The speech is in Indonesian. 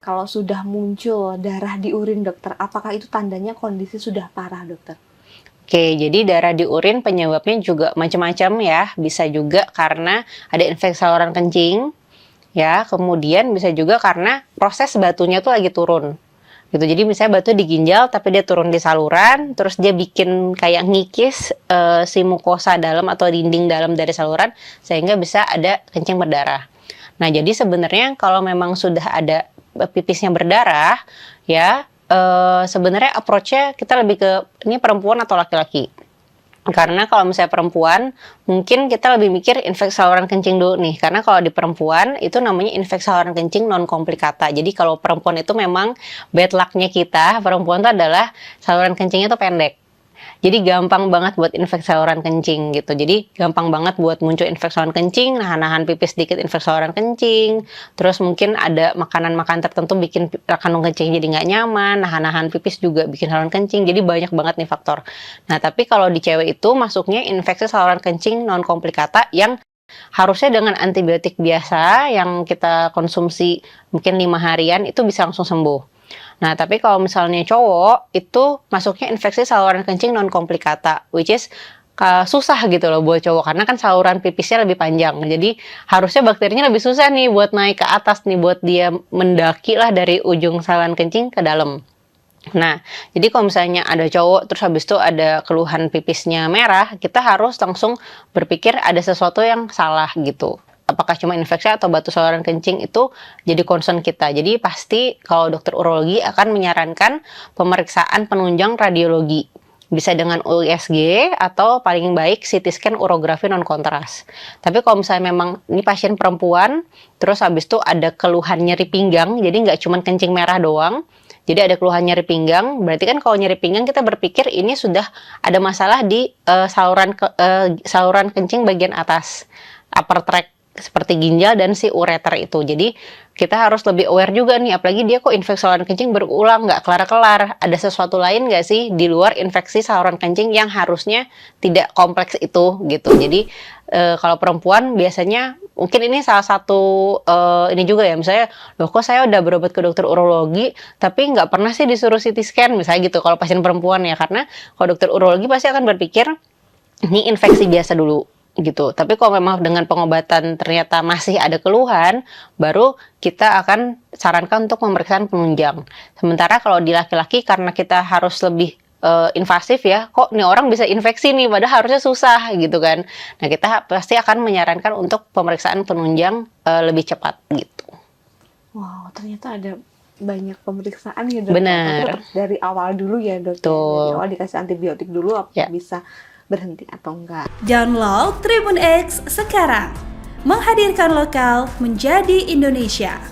Kalau sudah muncul darah di urin dokter, apakah itu tandanya kondisi sudah parah dokter? Oke, jadi darah di urin penyebabnya juga macam-macam ya. Bisa juga karena ada infeksi saluran kencing, ya. Kemudian bisa juga karena proses batunya tuh lagi turun. Gitu. Jadi misalnya batu di ginjal tapi dia turun di saluran, terus dia bikin kayak ngikis si mukosa dalam atau dinding dalam dari saluran sehingga bisa ada kencing berdarah. Nah, jadi sebenarnya kalau memang sudah ada pipisnya berdarah, ya sebenarnya approach-nya kita lebih ke ini perempuan atau laki-laki. Karena kalau misalnya perempuan, mungkin kita lebih mikir infeksi saluran kencing dulu nih. Karena kalau di perempuan, itu namanya infeksi saluran kencing non komplikata. Jadi kalau perempuan itu memang bad luck-nya kita, perempuan itu adalah saluran kencingnya itu pendek. Jadi gampang banget buat infeksi saluran kencing gitu. Jadi gampang banget buat muncul infeksi saluran kencing, nahan-nahan pipis sedikit infeksi saluran kencing. Terus mungkin ada makanan-makanan tertentu bikin kandung kencing jadi nggak nyaman, nahan-nahan pipis juga bikin saluran kencing. Jadi banyak banget nih faktor. Nah, tapi kalau di cewek itu masuknya infeksi saluran kencing non komplikata yang harusnya dengan antibiotik biasa yang kita konsumsi mungkin 5 harian itu bisa langsung sembuh. Nah, tapi kalau misalnya cowok, itu masuknya infeksi saluran kencing non komplikata, which is susah gitu loh buat cowok, karena kan saluran pipisnya lebih panjang. Jadi, harusnya bakterinya lebih susah nih buat naik ke atas nih, buat dia mendaki lah dari ujung saluran kencing ke dalam. Nah, jadi kalau misalnya ada cowok, terus habis itu ada keluhan pipisnya merah, kita harus langsung berpikir ada sesuatu yang salah gitu. Apakah cuma infeksi atau batu saluran kencing itu jadi concern kita. Jadi pasti kalau dokter urologi akan menyarankan pemeriksaan penunjang radiologi. Bisa dengan USG atau paling baik CT scan urografi non kontras. Tapi kalau misalnya memang ini pasien perempuan, terus habis itu ada keluhan nyeri pinggang, jadi nggak cuma kencing merah doang, jadi ada keluhan nyeri pinggang, berarti kan kalau nyeri pinggang kita berpikir ini sudah ada masalah di saluran kencing bagian atas, upper tract seperti ginjal dan si ureter itu. Jadi kita harus lebih aware juga nih, apalagi dia kok infeksi saluran kencing berulang, nggak kelar-kelar. Ada sesuatu lain nggak sih di luar infeksi saluran kencing yang harusnya tidak kompleks itu gitu. Jadi kalau perempuan biasanya mungkin ini salah satu ini juga ya, misalnya loh kok saya udah berobat ke dokter urologi tapi nggak pernah sih disuruh CT scan misalnya gitu kalau pasien perempuan ya, karena kalau dokter urologi pasti akan berpikir ini infeksi biasa dulu gitu. Tapi kalau memang dengan pengobatan ternyata masih ada keluhan, baru kita akan sarankan untuk pemeriksaan penunjang. Sementara kalau di laki-laki karena kita harus lebih invasif ya, kok nih orang bisa infeksi nih, padahal harusnya susah gitu kan. Nah, kita pasti akan menyarankan untuk pemeriksaan penunjang lebih cepat gitu. Wow, ternyata ada banyak pemeriksaan ya dok. Benar. Tapi dari awal dulu ya dok. Dari awal dikasih antibiotik dulu, apa ya. Bisa berhenti atau enggak. Download Tribun X sekarang. Menghadirkan lokal menjadi Indonesia.